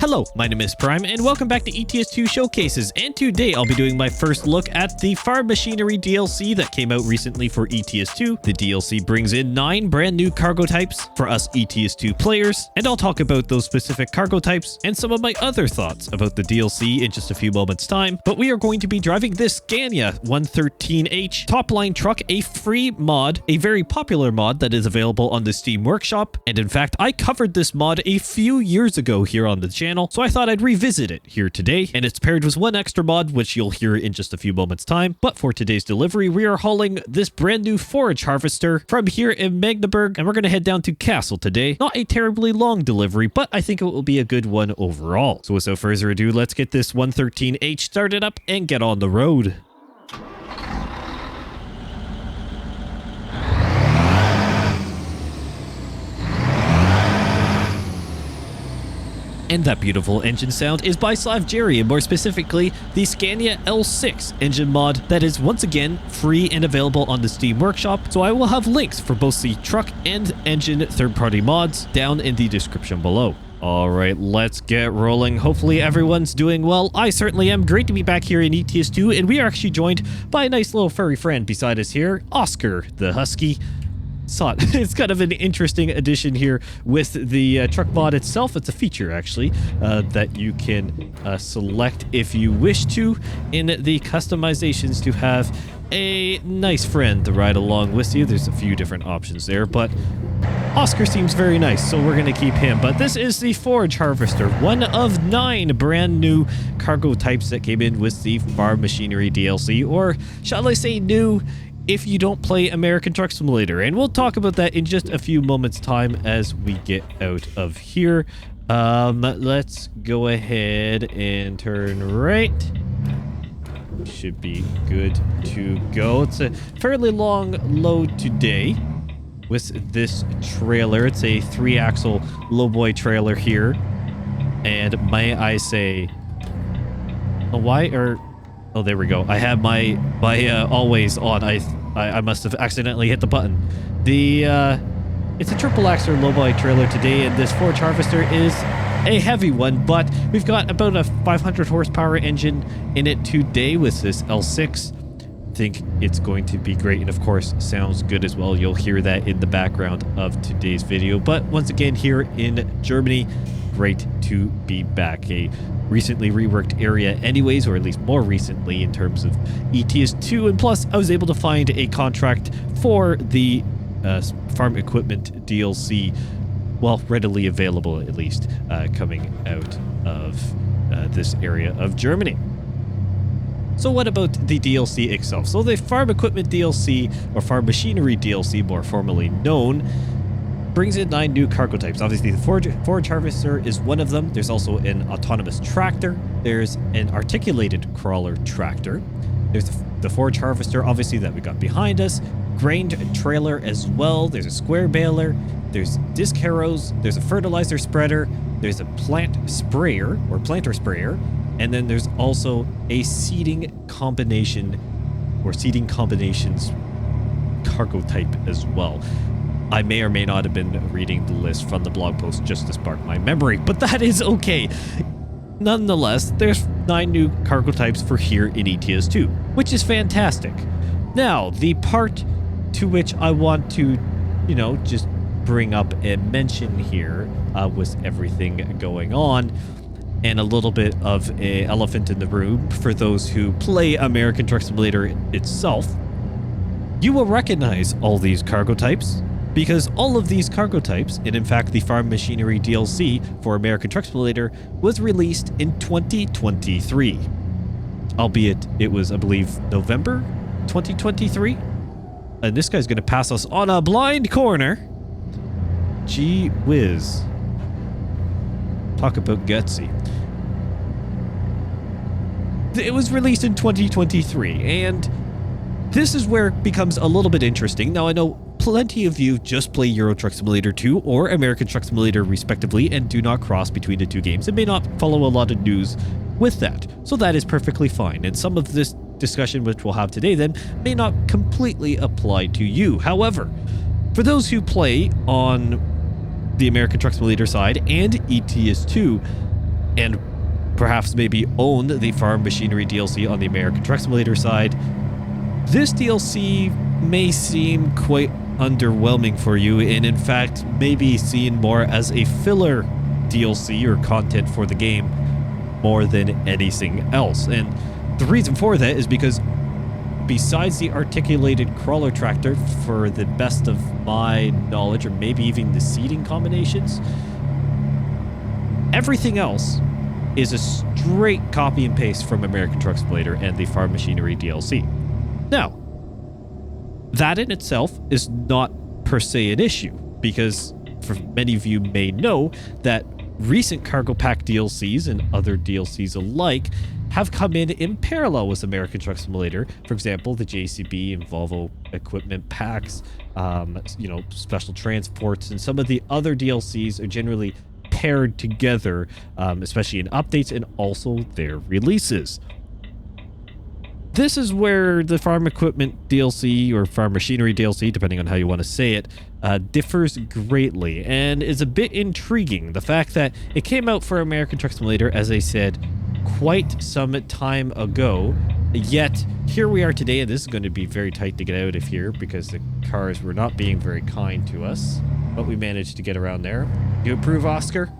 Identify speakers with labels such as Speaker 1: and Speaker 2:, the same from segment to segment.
Speaker 1: Hello, my name is Prime and welcome back to ETS2 Showcases, and today I'll be doing my first look at the Farm Machinery DLC that came out recently for ETS2. The DLC brings in 9 brand new cargo types for us ETS2 players, and I'll talk about those specific cargo types and some of my other thoughts about the DLC in just a few moments time. But we are going to be driving this Scania 113H Topline truck, a free mod, a very popular mod that is available on the Steam Workshop, and in fact I covered this mod a few years ago here on the channel, so I thought I'd revisit it here today, and it's paired with one extra mod which you'll hear in just a few moments time. But for today's delivery, we are hauling this brand new Forage Harvester from here in Magdeburg, and we're going to head down to Castle today. Not a terribly long delivery, but I think it will be a good one overall. So without further ado, let's get this 113H started up and get on the road. And that beautiful engine sound is by Jerry, and more specifically, the Scania L6 engine mod that is once again free and available on the Steam Workshop. So I will have links for both the truck and engine third-party mods down in the description below. All right, let's get rolling. Hopefully everyone's doing well. I certainly am. Great to be back here in ETS2, and we are actually joined by a nice little furry friend beside us here, Oscar the Husky. It's kind of an interesting addition here with the truck mod itself. It's a feature, actually, that you can select if you wish to in the customizations to have a nice friend to ride along with you. There's a few different options there, but Oscar seems very nice, so we're going to keep him. But this is the Forage Harvester, one of 9 brand new cargo types that came in with the Farm Machinery DLC, or shall I say new if you don't play American Truck Simulator. And we'll talk about that in just a few moments time as we get out of here. Let's go ahead and turn right. Should be good to go. It's a fairly long load today with this trailer. It's a 3-axle lowboy trailer here. And may I say, oh, there we go. I have my always on. I must have accidentally hit the button. It's a triple axle lowboy trailer today, and this Forage Harvester is a heavy one, but we've got about a 500 horsepower engine in it today with this L6. I think it's going to be great, and of course sounds good as well. You'll hear that in the background of today's video. But once again, here in Germany, great to be back. A recently reworked area anyways, or at least more recently in terms of ETS2, and plus I was able to find a contract for the farm equipment DLC, well, readily available at least, coming out of this area of Germany. So what about the DLC itself? So the farm equipment DLC, or farm machinery DLC more formally known, brings in 9 new cargo types. Obviously, the Forage Harvester is one of them. There's also an autonomous tractor. There's an articulated crawler tractor. There's the Forage Harvester, obviously, that we got behind us. Grain trailer as well. There's a square baler. There's disc harrows. There's a fertilizer spreader. There's a plant sprayer, or planter sprayer. And then there's also a seeding combination, or seeding combinations cargo type as well. I may or may not have been reading the list from the blog post just to spark my memory, but that is okay. Nonetheless, there's 9 new cargo types for here in ETS2, which is fantastic. Now, the part to which I want to, just bring up and mention here with everything going on, and a little bit of an elephant in the room for those who play American Truck Simulator itself, you will recognize all these cargo types, because all of these cargo types, and in fact the Farm Machinery DLC for American Truck Simulator, was released in 2023. Albeit it was, I believe, November 2023. And this guy's going to pass us on a blind corner. Gee whiz. Talk about gutsy. It was released in 2023, and this is where it becomes a little bit interesting. Now, I know plenty of you just play Euro Truck Simulator 2 or American Truck Simulator respectively and do not cross between the two games and may not follow a lot of news with that. So that is perfectly fine. And some of this discussion which we'll have today then may not completely apply to you. However, for those who play on the American Truck Simulator side and ETS2, and perhaps maybe own the Farm Machinery DLC on the American Truck Simulator side, this DLC may seem quite underwhelming for you, and in fact may be seen more as a filler DLC or content for the game more than anything else. And the reason for that is because besides the articulated crawler tractor, for the best of my knowledge, or maybe even the seating combinations, everything else is a straight copy and paste from American Truck Simulator and the Farm Machinery DLC. Now, that in itself is not per se an issue, because for many of you may know that recent cargo pack DLCs and other DLCs alike have come in parallel with American Truck Simulator. For example, the JCB and Volvo equipment packs, special transports, and some of the other DLCs are generally paired together, especially in updates and also their releases. This is where the Farm Equipment DLC or Farm Machinery DLC, depending on how you want to say it, differs greatly and is a bit intriguing. The fact that it came out for American Truck Simulator, as I said, quite some time ago, yet here we are today, and this is going to be very tight to get out of here because the cars were not being very kind to us, but we managed to get around there. You approve, Oscar?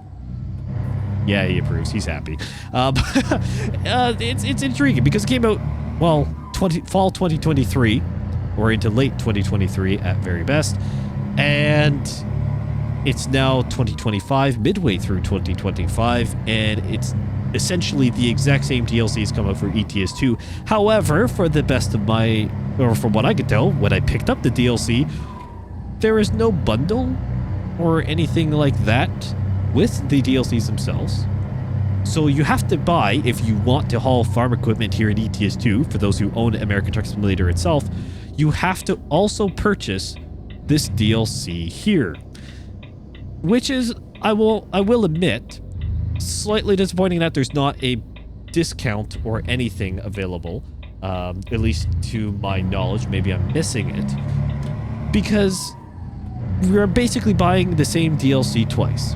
Speaker 1: Yeah, he approves. He's happy. It's intriguing because it came out, well, fall 2023 or into late 2023 at very best, and it's now 2025, midway through 2025, and it's essentially the exact same DLCs come out for ETS2. However, for the best of my, or from what I could tell, when I picked up the DLC, there is no bundle or anything like that with the DLCs themselves. So you have to buy, if you want to haul farm equipment here in ETS2, for those who own American Truck Simulator itself, you have to also purchase this DLC here, which is, I will admit, slightly disappointing that there's not a discount or anything available, at least to my knowledge. Maybe I'm missing it, because we're basically buying the same DLC twice,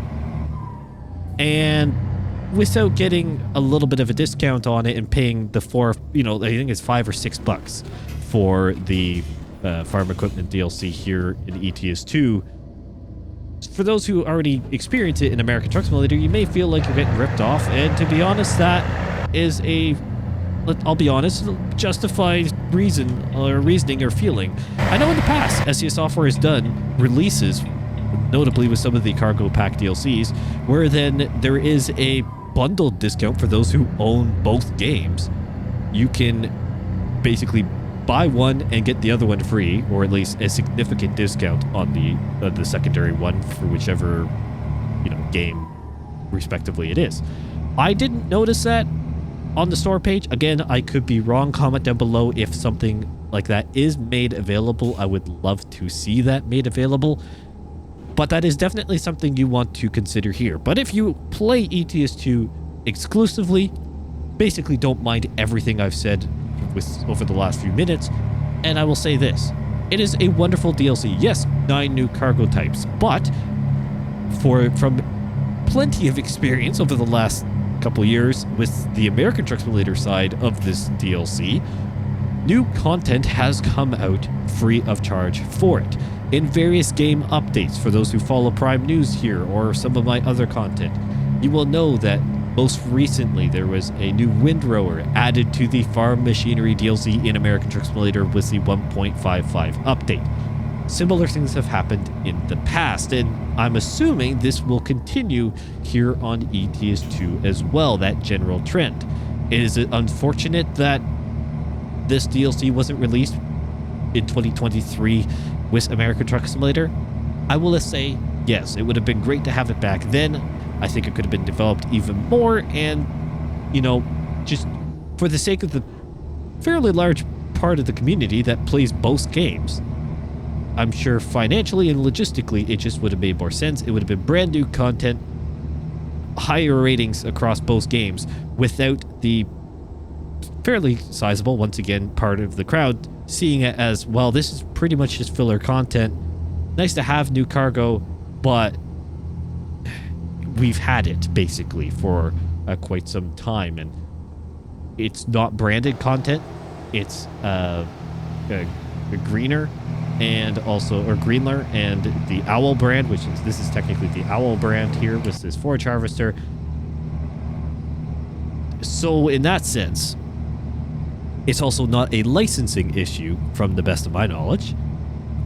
Speaker 1: and without getting a little bit of a discount on it and paying the I think it's $5 or $6 for the farm equipment DLC here in ETS2. For those who already experience it in American Truck Simulator, you may feel like you're getting ripped off, and to be honest, that is I'll be honest, justified reasoning or feeling. I know in the past, SCS Software has done releases, notably with some of the cargo pack DLCs, where then there is a bundled discount for those who own both games. You can basically buy one and get the other one free, or at least a significant discount on the secondary one for whichever game respectively it is. I didn't notice that on the store page. Again, I could be wrong. Comment down below if something like that is made available. I would love to see that made available. But that is definitely something you want to consider here. But if you play ETS2 exclusively, basically don't mind everything I've said over the last few minutes, and I will say this: it is a wonderful DLC. Yes, 9 new cargo types, but from plenty of experience over the last couple years with the American Truck Simulator side of this DLC, new content has come out free of charge for it in various game updates. For those who follow Prime News here or some of my other content, you will know that most recently there was a new windrower added to the Farm Machinery DLC in American Truck Simulator with the 1.55 update. Similar things have happened in the past, and I'm assuming this will continue here on ETS2 as well, that general trend. Is it unfortunate that this DLC wasn't released in 2023 with American Truck Simulator? I will say yes, it would have been great to have it back then. I think it could have been developed even more, and just for the sake of the fairly large part of the community that plays both games, I'm sure financially and logistically it just would have made more sense. It would have been brand new content, higher ratings across both games, without the fairly sizable, once again, part of the crowd seeing it as, well, this is pretty much just filler content. Nice to have new cargo, but we've had it basically for quite some time, and it's not branded content. It's a greener and also, or Greenler, and the Owl brand, which is, this is technically the Owl brand here with this Forage Harvester. So in that sense, it's also not a licensing issue, from the best of my knowledge,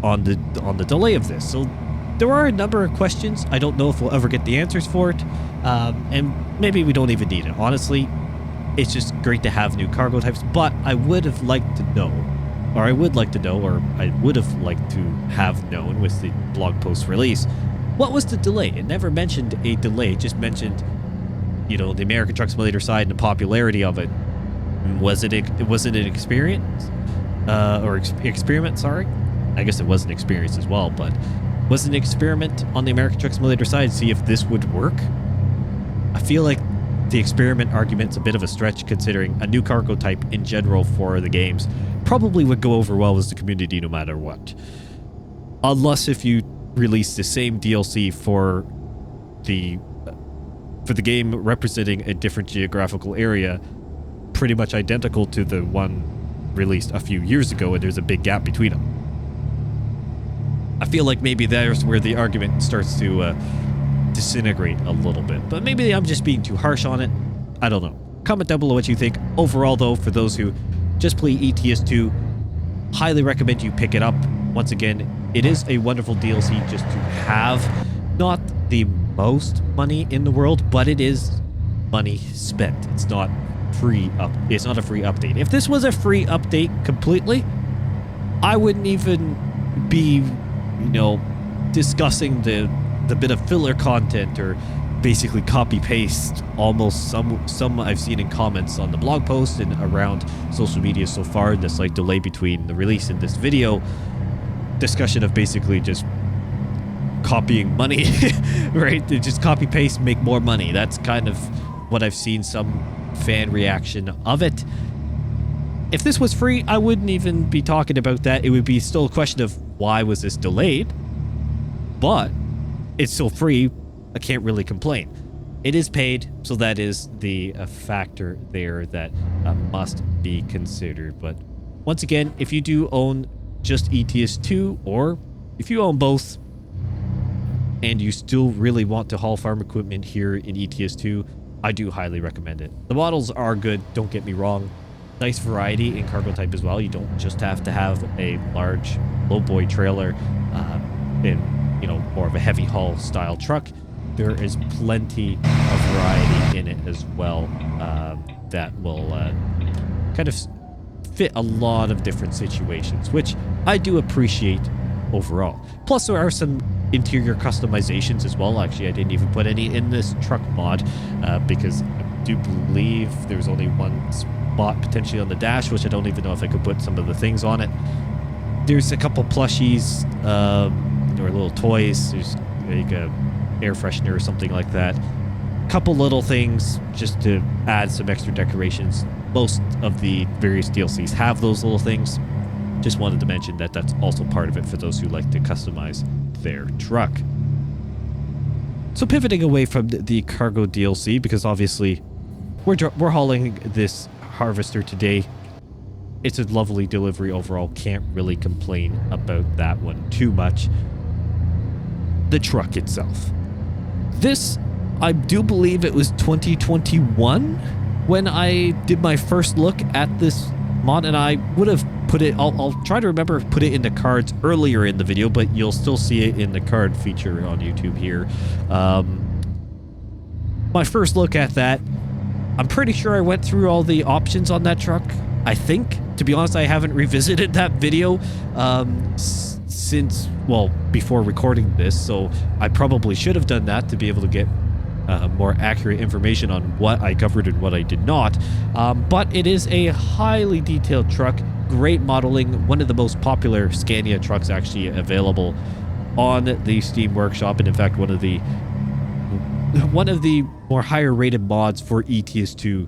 Speaker 1: on the delay of this. So there are a number of questions. I don't know if we'll ever get the answers for it, and maybe we don't even need it. Honestly, it's just great to have new cargo types, but I would have liked to know, or I would like to know, or I would have liked to have known with the blog post release, what was the delay? It never mentioned a delay. It just mentioned, you know, the American Truck Simulator side and the popularity of it. Was it an experience? Experiment, sorry. I guess it was an experience as well, but was an experiment on the American Truck Simulator side to see if this would work? I feel like the experiment argument's a bit of a stretch, considering a new cargo type in general for the games probably would go over well with the community no matter what. Unless if you release the same DLC for the game representing a different geographical area, pretty much identical to the one released a few years ago, and there's a big gap between them. I feel like maybe there's where the argument starts to disintegrate a little bit, but maybe I'm just being too harsh on it. I don't know. Comment down below what you think. Overall, though, for those who just play ETS2, highly recommend you pick it up. Once again, it is a wonderful DLC just to have. Not the most money in the world, but it is money spent. It's not free up. It's not a free update. If this was a free update completely, I wouldn't even be, you know, discussing the bit of filler content, or basically copy paste almost some I've seen in comments on the blog post and around social media so far. This like delay between the release and this video discussion of basically just copying money, right? They just copy paste, make more money. That's kind of what I've seen some fan reaction of it. If this was free, I wouldn't even be talking about that. It would be still a question of why was this delayed, but it's still free. I can't really complain. It is paid, so that is the factor there that must be considered. But once again, if you do own just ETS2, or if you own both and you still really want to haul farm equipment here in ETS2, I do highly recommend it. The models are good, don't get me wrong. Nice variety in cargo type as well. You don't just have to have a large lowboy trailer in, you know, more of a heavy haul style truck. There is plenty of variety in it as well that will kind of fit a lot of different situations, which I do appreciate overall. Plus, there are some interior customizations as well. Actually, I didn't even put any in this truck mod because I do believe there's only one spot potentially on the dash, which I don't even know if I could put some of the things on it. There's a couple plushies or little toys. There's like a air freshener or something like that. Couple little things just to add some extra decorations. Most of the various DLCs have those little things. Just wanted to mention that that's also part of it for those who like to customize their truck. So pivoting away from the cargo DLC, because obviously we're hauling this harvester today. It's a lovely delivery overall. Can't really complain about that one too much. The truck itself. This, I do believe it was 2021 when I did my first look at this mod, and I would have put it, I'll try to remember put it in the cards earlier in the video, but you'll still see it in the card feature on YouTube here. My first look at that, I'm pretty sure I went through all the options on that truck. I think, to be honest, I haven't revisited that video since, well, before recording this, so I probably should have done that to be able to get more accurate information on what I covered and what I did not. But it is a highly detailed truck, great modeling, one of the most popular Scania trucks actually available on the Steam Workshop, and in fact one of the more higher rated mods for ETS2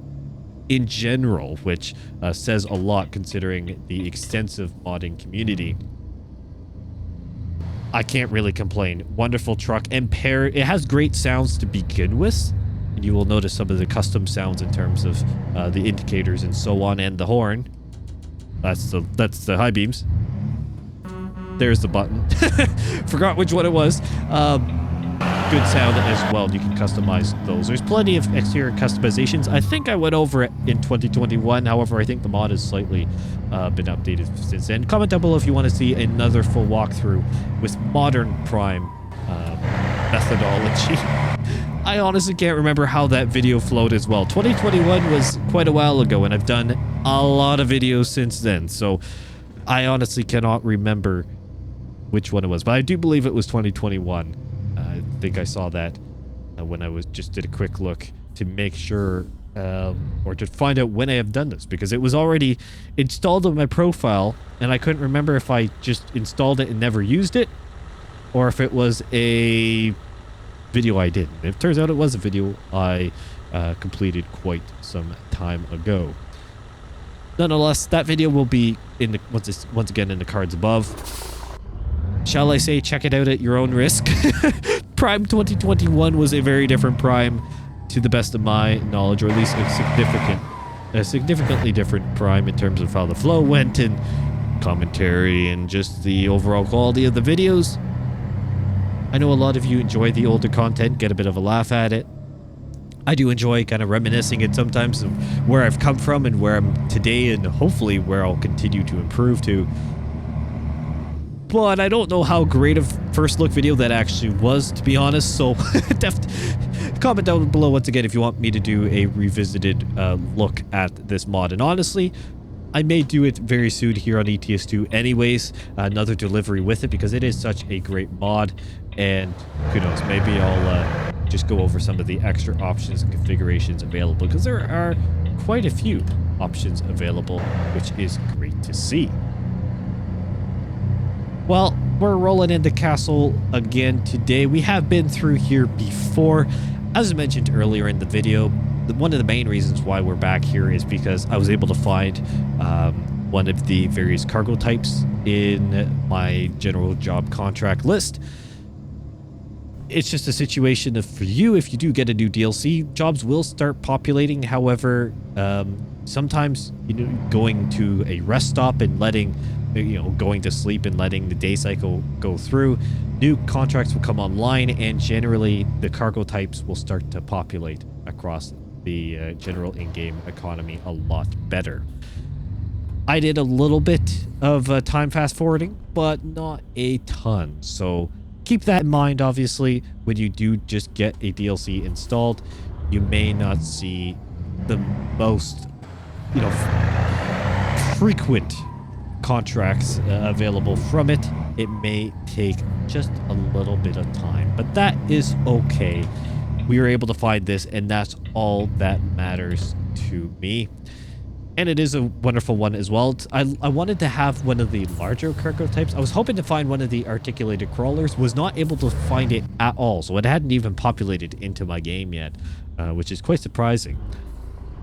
Speaker 1: in general, which says a lot considering the extensive modding community. I can't really complain. Wonderful truck, and it has great sounds to begin with. and you will notice some of the custom sounds in terms of the indicators and so on, and the horn. That's the high beams. There's the button. Forgot which one it was. Good sound as well. You can customize those. There's plenty of exterior customizations. I think I went over it in 2021. However, I think the mod has slightly been updated since then. Comment down below if you want to see another full walkthrough with modern Prime methodology. I honestly can't remember how that video flowed as well. 2021 was quite a while ago, and I've done a lot of videos since then. So I honestly cannot remember which one it was, but I do believe it was 2021. I think I saw that when I did a quick look to make sure or to find out when I have done this, because it was already installed on my profile and I couldn't remember if I just installed it and never used it or if it was a video I did. It turns out it was a video I completed quite some time ago. Nonetheless, that video will be in the once again in the cards above. Shall I say, check it out at your own risk. Prime 2021 was a very different Prime, to the best of my knowledge, or at least a significantly different Prime in terms of how the flow went and commentary and just the overall quality of the videos. I know a lot of you enjoy the older content, get a bit of a laugh at it. I do enjoy kind of reminiscing it sometimes of where I've come from and where I'm today, and hopefully where I'll continue to improve to. But I don't know how great of first look video that actually was, to be honest. So comment down below once again if you want me to do a revisited look at this mod. And honestly, I may do it very soon here on ETS2 anyways, another delivery with it, because it is such a great mod. And who knows, maybe I'll just go over some of the extra options and configurations available, because there are quite a few options available, which is great to see. Well, we're rolling into Castle again today. We have been through here before. As I mentioned earlier in the video, one of the main reasons why we're back here is because I was able to find one of the various cargo types in my general job contract list. It's just a situation of, for you, if you do get a new DLC, jobs will start populating. However, sometimes, going to a rest stop and letting, going to sleep and letting the day cycle go through, new contracts will come online, and generally the cargo types will start to populate across the general in-game economy a lot better. I did a little bit of time fast forwarding, but not a ton. So keep that in mind. Obviously, when you do just get a DLC installed, you may not see the most, frequent contracts available from it. It may take just a little bit of time, but that is okay. We were able to find this, and that's all that matters to me. And it is a wonderful one as well. I wanted to have one of the larger cargo types. I was hoping to find one of the articulated crawlers. Was not able to find it at all. So it hadn't even populated into my game yet, which is quite surprising.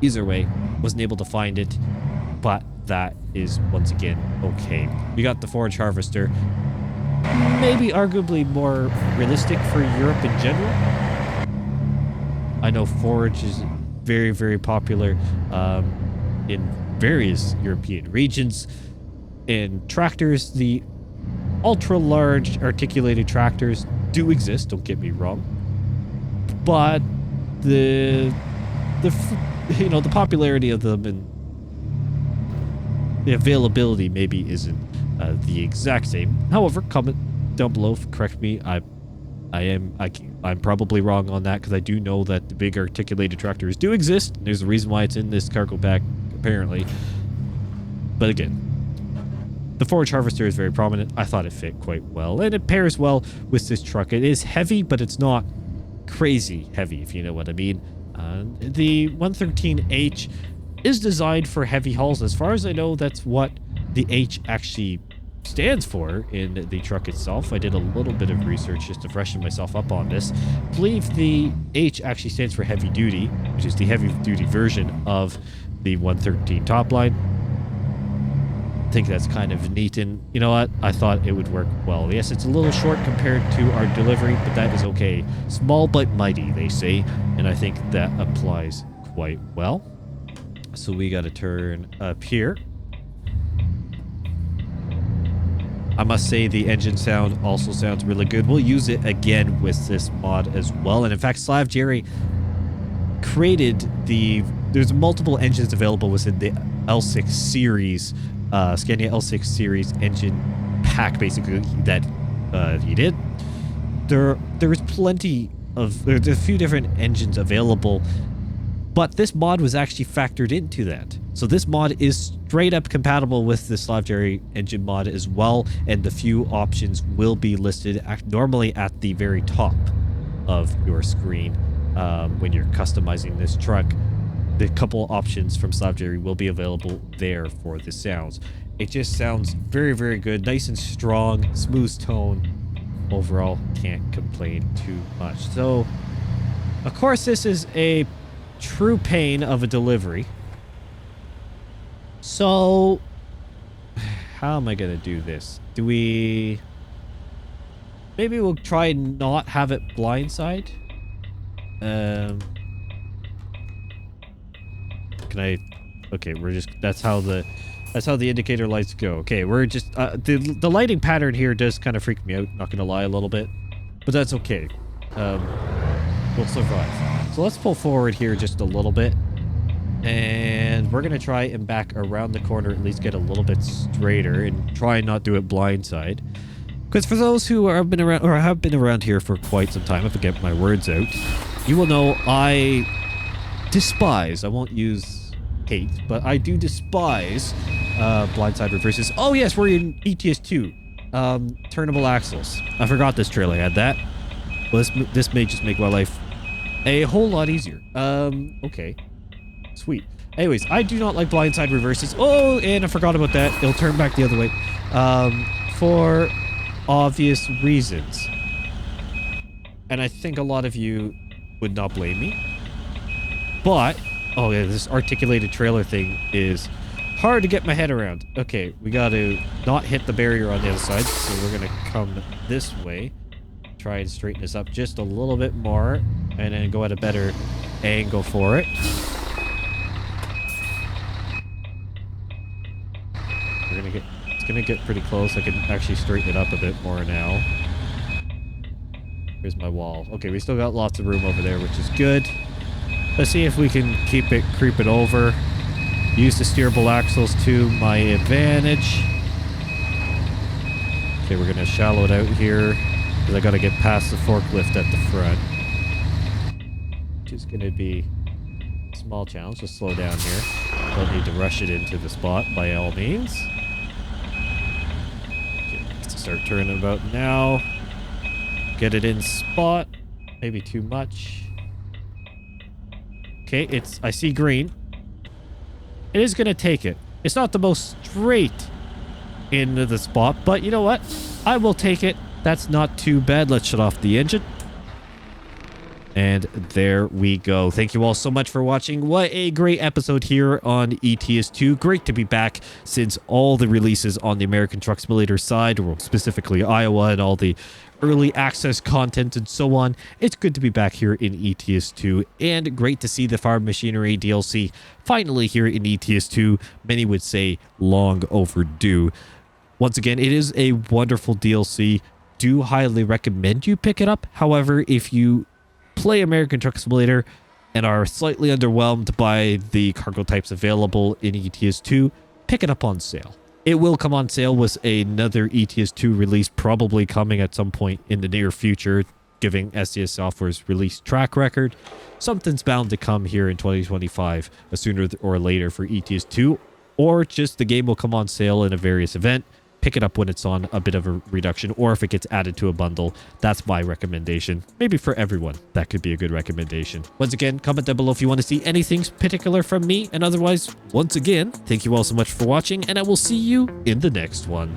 Speaker 1: Either way, wasn't able to find it, but that is once again okay. We got the Forage Harvester. Maybe arguably more realistic for Europe in general. I know Forage is very, very popular in various European regions. In tractors, the ultra-large articulated tractors do exist, don't get me wrong. But the popularity of them and the availability maybe isn't the exact same. However, comment down below, correct me. I'm probably wrong on that, because I do know that the big articulated tractors do exist. There's a reason why it's in this cargo pack, apparently. But again, the Forage Harvester is very prominent. I thought it fit quite well, and it pairs well with this truck. It is heavy, but it's not crazy heavy, if you know what I mean. The 113H is designed for heavy hauls. As far as I know, that's what the H actually stands for in the truck itself. I did a little bit of research just to freshen myself up on this. I believe the H actually stands for heavy duty, which is the heavy duty version of the 113 Topline. think that's kind of neat, and you know what? I thought it would work well. Yes, it's a little short compared to our delivery, but that is okay. Small but mighty, they say, and I think that applies quite well. So we got to turn up here. I must say the engine sound also sounds really good. We'll use it again with this mod as well. And in fact, Slav Jerry created there's multiple engines available within the L6 series, Scania L6 series engine pack, basically, that he did. There's plenty of, there's a few different engines available, but this mod was actually factored into that. So this mod is straight up compatible with the Slav Jerry engine mod as well, and the few options will be listed normally at the very top of your screen when you're customizing this truck. The couple options from Slav Jerry will be available there for the sounds. It just sounds very, very good, nice and strong, smooth tone. Overall, can't complain too much. So, of course, this is a true pain of a delivery. So, how am I going to do this? Do we... Maybe we'll try and not have it blindside. Can I... Okay, we're just... That's how the indicator lights go. Okay, we're just... the lighting pattern here does kind of freak me out, not going to lie, a little bit. But that's okay. We'll survive. So let's pull forward here just a little bit. And we're going to try and back around the corner, at least get a little bit straighter, and try and not do it blindside. Because for those who have been around here for quite some time, if I get my words out, you will know I despise, I won't use hate, but I do despise blindside reverses. Oh yes, we're in ETS2. Turnable axles. I forgot this trailer had that. Well, this may just make my life a whole lot easier. Okay. Sweet. Anyways, I do not like blindside reverses. Oh, and I forgot about that. It'll turn back the other way. For obvious reasons. And I think a lot of you would not blame me. But, oh yeah, this articulated trailer thing is hard to get my head around. Okay, we got to not hit the barrier on the other side. So we're going to come this way. Try and straighten this up just a little bit more. And then go at a better angle for it. It's gonna get pretty close. I can actually straighten it up a bit more now. Here's my wall. Okay, we still got lots of room over there, which is good. Let's see if we can keep it creeping over. Use the steerable axles to my advantage. Okay, we're gonna shallow it out here because I gotta get past the forklift at the front. Which is gonna be a small challenge. Just slow down here. Don't need to rush it into the spot by all means. Start turning about now. Get it in spot. Maybe too much. Okay, I see green. It is going to take it. It's not the most straight into the spot, but you know what? I will take it. That's not too bad. Let's shut off the engine. And there we go. Thank you all so much for watching. What a great episode here on ETS2. Great to be back since all the releases on the American Truck Simulator side, or specifically Iowa and all the early access content and so on. It's good to be back here in ETS2, and great to see the Farm Machinery DLC finally here in ETS2. Many would say long overdue. Once again, it is a wonderful DLC. Do highly recommend you pick it up. However, if you play American Truck Simulator and are slightly underwhelmed by the cargo types available in ETS2, pick it up on sale. It will come on sale with another ETS2 release probably coming at some point in the near future, giving SDS Software's release track record. Something's bound to come here in 2025, sooner or later for ETS2, or just the game will come on sale in a various event. Pick it up when it's on a bit of a reduction, or if it gets added to a bundle. That's my recommendation. Maybe for everyone, that could be a good recommendation. Once again, comment down below if you want to see anything particular from me. And otherwise, once again, thank you all so much for watching, and I will see you in the next one.